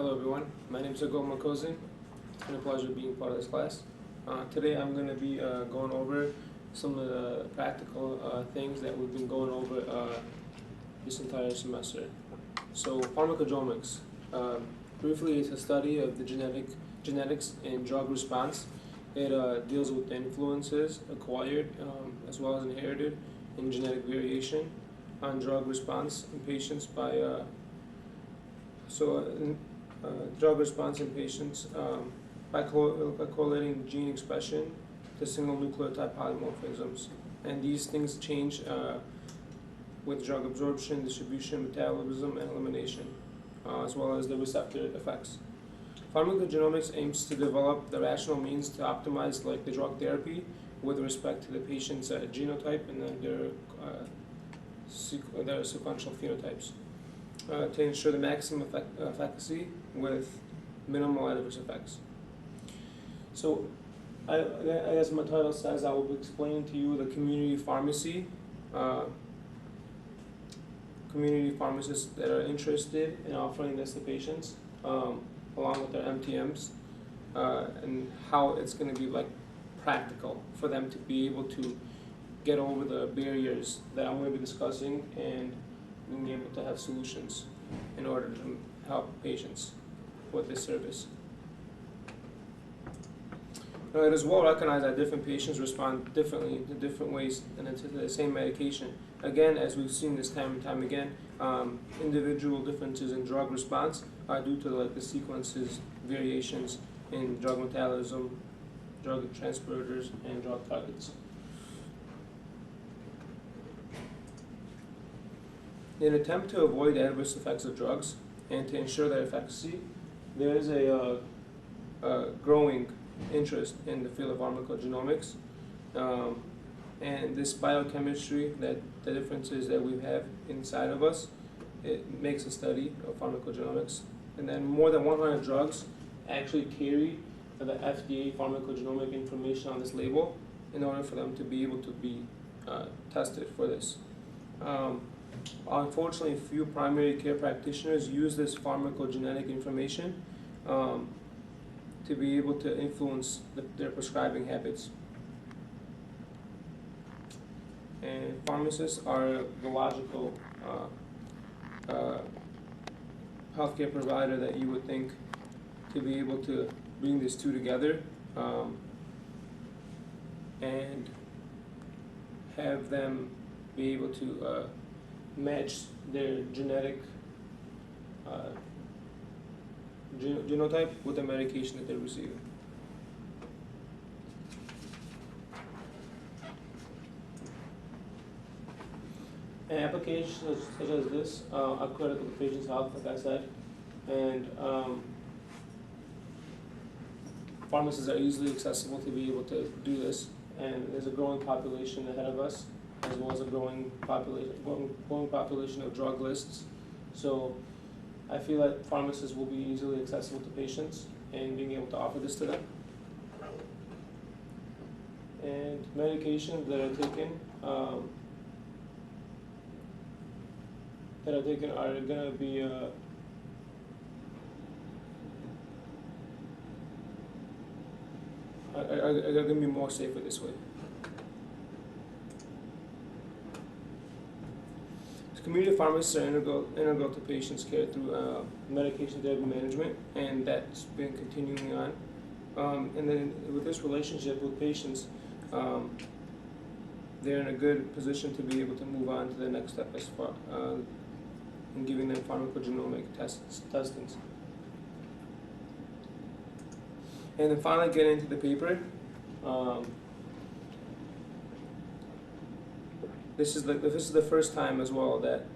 Hello everyone, my name is Markosian. It's been a pleasure being part of this class. Today I'm going to be going over some of the practical things that we've been going over this entire semester. So pharmacogenomics, briefly, it's a study of the genetics and drug response. It deals with the influences acquired as well as inherited in genetic variation on drug response in patients by drug response in patients by correlating gene expression to single nucleotide polymorphisms. And these things change with drug absorption, distribution, metabolism, and elimination, as well as the receptor effects. Pharmacogenomics aims to develop the rational means to optimize the drug therapy with respect to the patient's genotype and then their sequential phenotypes. To ensure the maximum efficacy with minimal adverse effects. So, as my title says, I will be explaining to you the community pharmacy, community pharmacists that are interested in offering this to patients, along with their MTMs, and how it's going to be practical for them to be able to get over the barriers that I'm going to be discussing and being able to have solutions in order to help patients with this service. Now, it is well recognized that different patients respond differently in different ways and to the same medication. Again, as we've seen this time and time again, individual differences in drug response are due to the sequences, variations in drug metabolism, drug transporters, and drug targets. In an attempt to avoid adverse effects of drugs and to ensure their efficacy, there is a growing interest in the field of pharmacogenomics, and this biochemistry, that the differences that we have inside of us, it makes a study of pharmacogenomics. And then more than 100 drugs actually carry the FDA pharmacogenomic information on this label in order for them to be able to be tested for this. Unfortunately, few primary care practitioners use this pharmacogenetic information to be able to influence their prescribing habits. And pharmacists are the logical healthcare provider that you would think to be able to bring these two together and have them be able to match their genetic genotype with the medication that they're receiving. And applications such as this are critical to patients' health, like I said, and pharmacies are easily accessible to be able to do this, and there's a growing population ahead of us, as well as a growing population of drug lists. So I feel that pharmacists will be easily accessible to patients and being able to offer this to them. And medications that are taken are going to be are going to be more safer this way. Community pharmacists are integral to patients' care through medication therapy management, and that's been continuing on. And then with this relationship with patients, they're in a good position to be able to move on to the next step as far in giving them pharmacogenomic testings. And then finally, getting into the paper. This is the first time as well that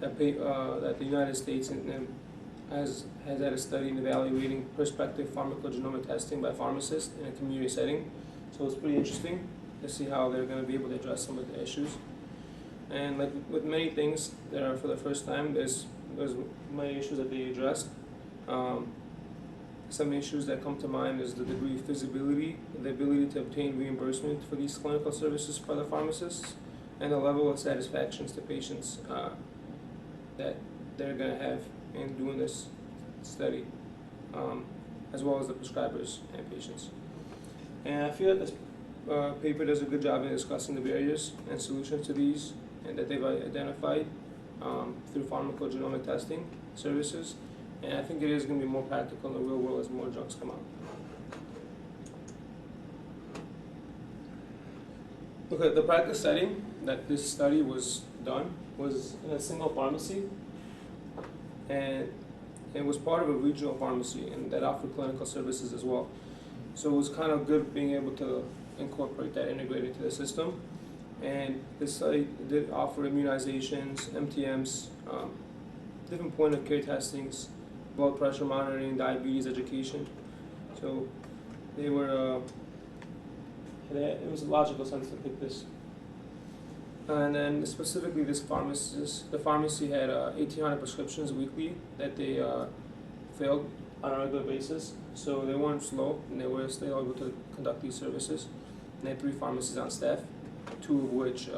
that the United States has had a study in evaluating prospective pharmacogenomic testing by pharmacists in a community setting. So it's pretty interesting to see how they're going to be able to address some of the issues. And like with many things that are for the first time, there's many issues that they addressed. Some issues that come to mind is the degree of feasibility, the ability to obtain reimbursement for these clinical services for the pharmacists, and the level of satisfactions to patients that they're going to have in doing this study. as well as the prescribers and patients. And I feel that this paper does a good job in discussing the barriers and solutions to these, and that they've identified through pharmacogenomic testing services. And I think it is going to be more practical in the real world as more drugs come out. Okay, the practice setting that this study was done was in a single pharmacy, and it was part of a regional pharmacy, and that offered clinical services as well. So it was kind of good being able to incorporate that, integrate into the system. And this study did offer immunizations, MTMs, different point of care testings, blood pressure monitoring, diabetes education. So they were, it was a logical sense to pick this. And then specifically the pharmacy had 1,800 prescriptions weekly that they filled on a regular basis. So they weren't slow, and they were still able to conduct these services. And they had 3 pharmacies on staff, 2 of which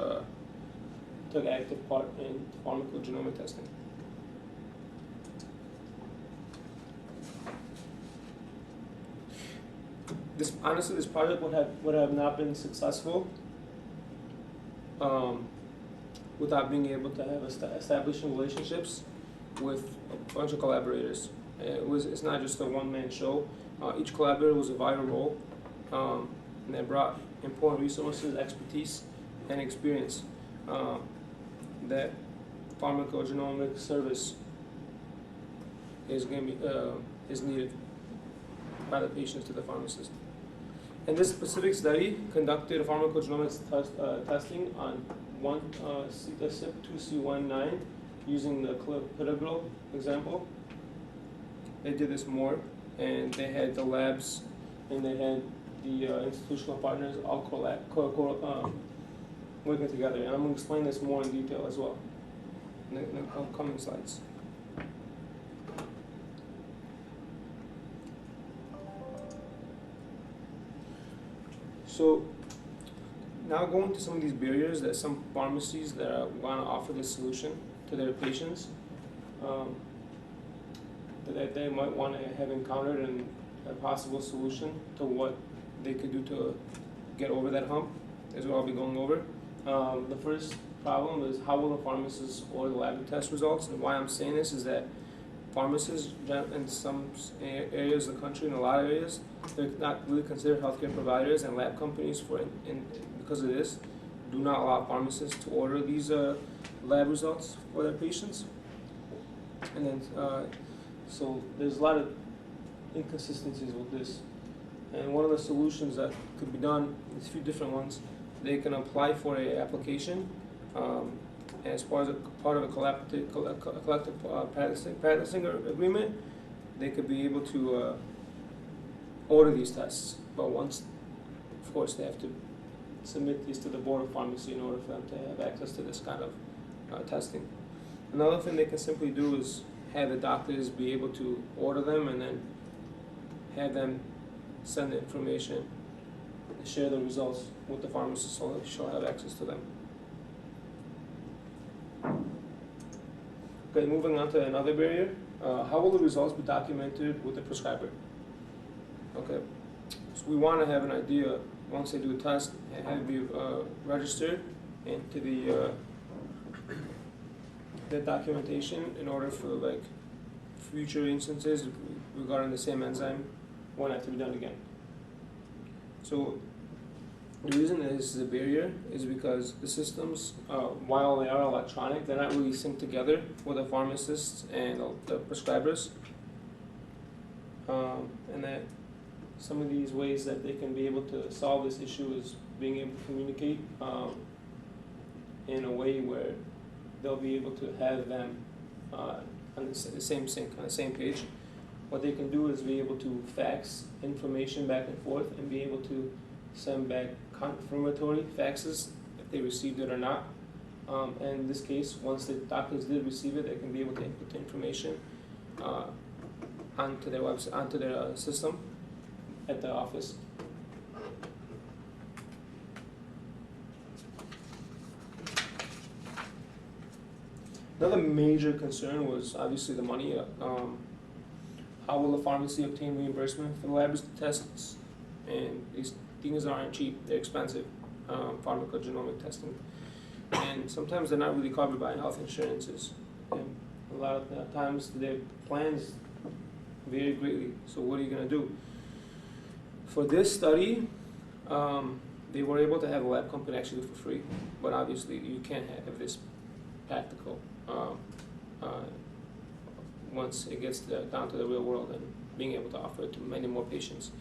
took active part in pharmacogenomic testing. Honestly, this project would have not been successful without being able to have establishing relationships with a bunch of collaborators. It's not just a one-man show. Each collaborator was a vital role, and they brought important resources, expertise, and experience that pharmacogenomic service is going to be is needed by the patients to the pharmacist. And this specific study conducted pharmacogenomics testing on the CYP2C19 using the clopidogrel example. They did this more, and they had the labs, and they had the institutional partners all working together. And I'm going to explain this more in detail as well in the upcoming slides. So now going to some of these barriers that some pharmacies that want to offer this solution to their patients that they might want to have encountered, and a possible solution to what they could do to get over that hump is what I'll be going over. The first problem is, how will the pharmacist order the lab test results? And why I'm saying this is that pharmacists in some areas of the country, in a lot of areas, they're not really considered healthcare providers, and lab companies, because of this, do not allow pharmacists to order these lab results for their patients. And then, so there's a lot of inconsistencies with this. And one of the solutions that could be done, there's a few different ones. They can apply for an application as part of a collective practicing agreement. They could be able to order these tests, but once, of course, they have to submit these to the Board of Pharmacy in order for them to have access to this kind of testing. Another thing they can simply do is have the doctors be able to order them, and then have them send the information and share the results with the pharmacist, so that she'll have access to them. Okay, moving on to another barrier. How will the results be documented with the prescriber? Okay, so we want to have an idea once they do a test, and have it be registered into the documentation in order for like future instances regarding the same enzyme won't have to be done again. So the reason that this is a barrier is because the systems, while they are electronic, they're not really synced together with the pharmacists and the prescribers. And that some of these ways that they can be able to solve this issue is being able to communicate in a way where they'll be able to have them on the same sync, on the same page. What they can do is be able to fax information back and forth, and be able to send back confirmatory faxes if they received it or not. And in this case, once the doctors did receive it, they can be able to input the information onto their website, onto their system at the office. Another major concern was obviously the money. how will the pharmacy obtain reimbursement for the lab tests? And these things aren't cheap; they're expensive. Pharmacogenomic testing, and sometimes they're not really covered by health insurances. And a lot of the times their plans vary greatly. So what are you going to do? For this study, they were able to have a lab company actually for free, but obviously you can't have this practical once it gets down to the real world and being able to offer it to many more patients.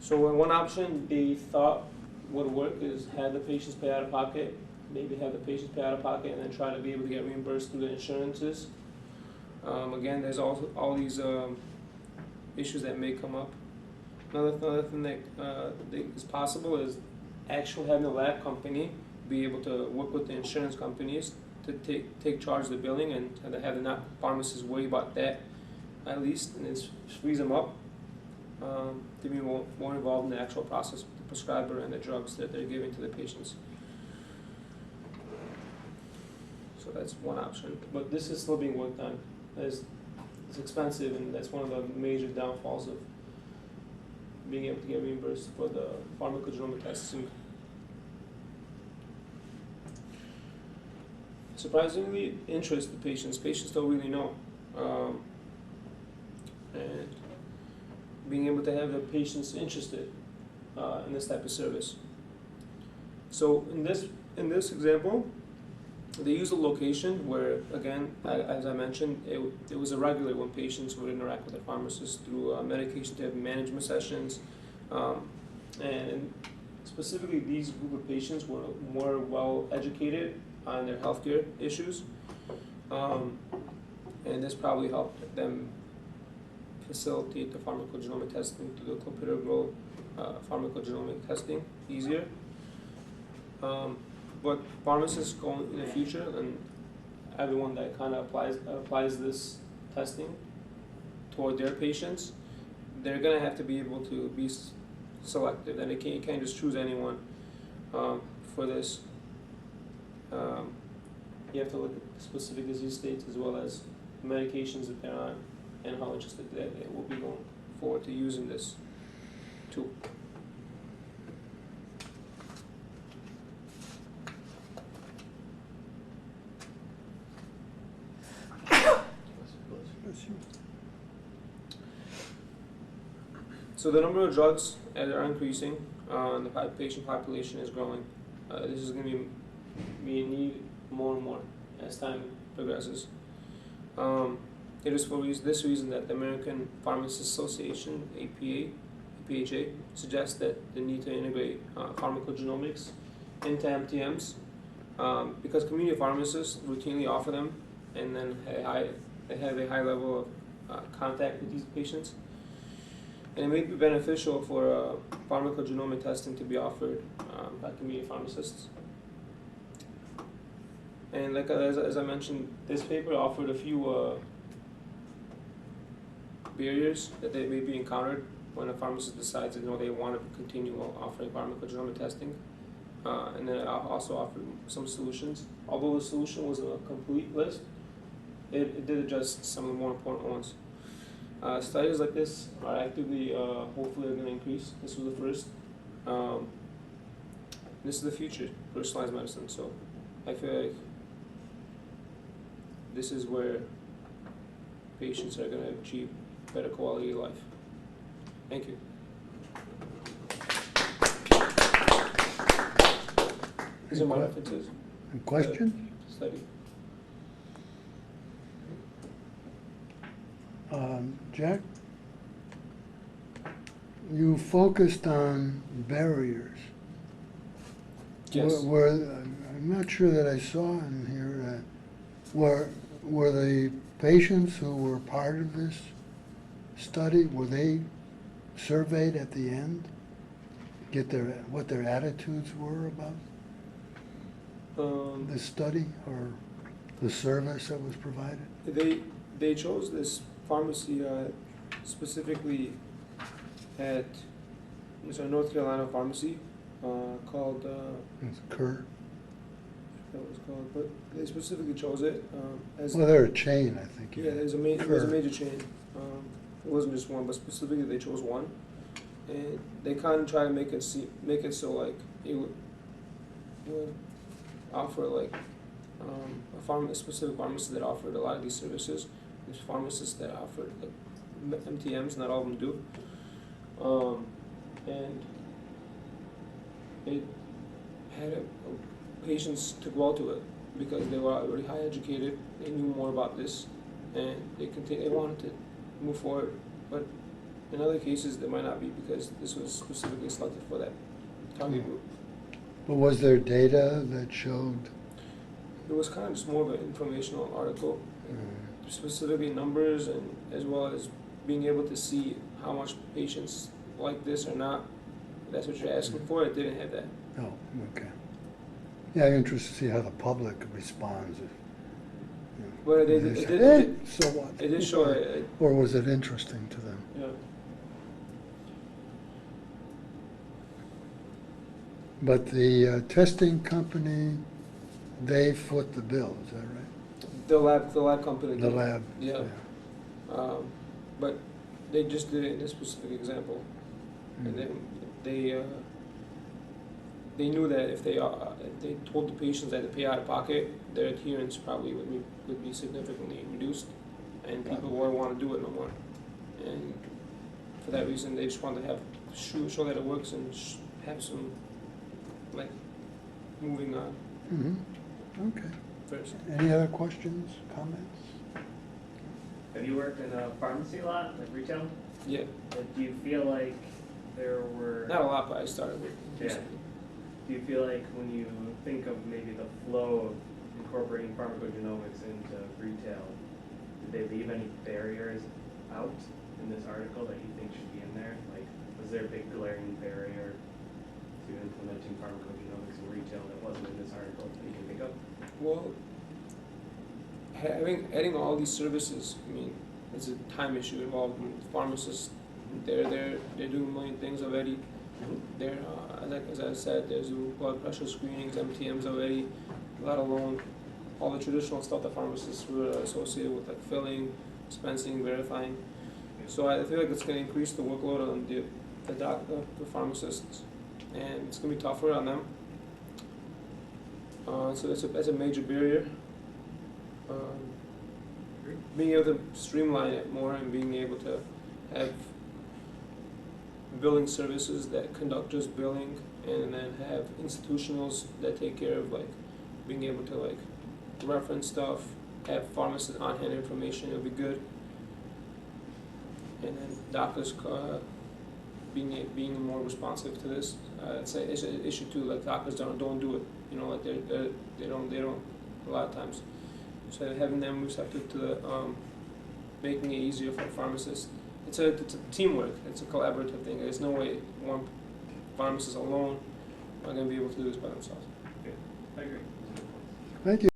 So one option they thought would work is have the patients pay out of pocket, maybe have the patients pay out of pocket and then try to be able to get reimbursed through the insurances. Again, there's also all these issues that may come up. Another thing that is possible is actually having the lab company be able to work with the insurance companies to take charge of the billing and have the pharmacists worry about that at least, and it frees them up to be more involved in the actual process with the prescriber and the drugs that they're giving to the patients. So that's one option, but this is still being worked on. It's expensive, and that's one of the major downfalls of being able to get reimbursed for the pharmacogenomic testing. Surprisingly, interest the patients. Patients don't really know, and being able to have the patients interested in this type of service. So in this example, they use a location where, again, as I mentioned, it was irregular when patients would interact with their pharmacist through medication therapy management sessions, and specifically these group of patients were more well educated on their healthcare issues, and this probably helped them facilitate the pharmacogenomic testing through the clopidogrel pharmacogenomic testing easier. But pharmacists going in the future, and everyone that kind of applies this testing toward their patients, they're going to have to be able to be selective, and you can't just choose anyone for this. You have to look at specific disease states as well as medications that they're on and how interested they will be going forward to using this tool. So the number of drugs are increasing, and the patient population is growing. This is going to be in need more and more as time progresses. It is for this reason that the American Pharmacists Association, APHA, suggests that the need to integrate pharmacogenomics into MTMs, because community pharmacists routinely offer them, and then they have a high level of contact with these patients. And it may be beneficial for pharmacogenomic testing to be offered by community pharmacists. And like as I mentioned, this paper offered a few barriers that they may be encountered when a pharmacist decides that they want to continue offering pharmacogenomic testing. And then it also offered some solutions. Although the solution wasn't a complete list, it did address some of the more important ones. Studies like this are actively, hopefully, going to increase. This was the first. This is the future, personalized medicine. So I feel like this is where patients are going to achieve better quality of life. Thank you. These are my references. Questions? Study. Jack, you focused on barriers. Yes. I'm not sure that I saw in here, were the patients who were part of this study, were they surveyed at the end? Get what their attitudes were about the study or the service that was provided? They chose this pharmacy specifically at North Carolina pharmacy called It's Kerr. That was called, but they specifically chose it as. Well, they're a chain, I think. Yeah, there's a major chain. It wasn't just one, but specifically they chose one, and they kind of try to make it so like it would offer like a specific pharmacist that offered a lot of these services. There's pharmacists that offered like MTMs, not all of them do, and it had patients took well to it because they were already high educated. They knew more about this, and they wanted to move forward. But in other cases, they might not be because this was specifically selected for that target group. But was there data that showed? It was kind of just more of an informational article, specifically numbers, and as well as being able to see how much patients like this or not. If that's what you're asking for. It didn't have that. Oh, okay. Yeah, I'm interested to see how the public responds. But They it say, did. so what? It did show it. Or was it interesting to them? Yeah. But the testing company, they foot the bill, is that right? The lab company. The did. lab. Yeah. But they just did it in this specific example, and then they knew that if they told the patients that to pay out of pocket, their adherence probably would be significantly reduced, and people wouldn't want to do it no more. And for that reason, they just wanted to have show that it works and have some like moving on Okay. first. Any other questions, comments? Have you worked in a pharmacy a lot, like retail? Yeah, Do you feel like there were... not a lot, but I started with. Yeah. Do you feel like when you think of maybe the flow of incorporating pharmacogenomics into retail, did they leave any barriers out in this article that you think should be in there? Like, was there a big glaring barrier to implementing pharmacogenomics in retail that wasn't in this article that you can think of? Well, adding all these services, I mean, it's a time issue involved. Pharmacists, they're doing a million things already. They're as I said, there's blood pressure screenings, MTMs already, let alone all the traditional stuff that pharmacists were associated with, like filling, dispensing, verifying. So I feel like it's going to increase the workload on the pharmacists, and it's going to be tougher on them. So that's a major barrier. Being able to streamline it more and being able to have billing services that conduct just billing, and then have institutionals that take care of like being able to like reference stuff, have pharmacists on hand information, it'll be good. And then doctors being more responsive to this. It's an issue too. Like doctors don't do it. You know, like they don't a lot of times. So having them receptive to making it easier for pharmacists. It's a teamwork. It's a collaborative thing. There's no way one pharmacist alone are going to be able to do this by themselves. I agree. Thank you.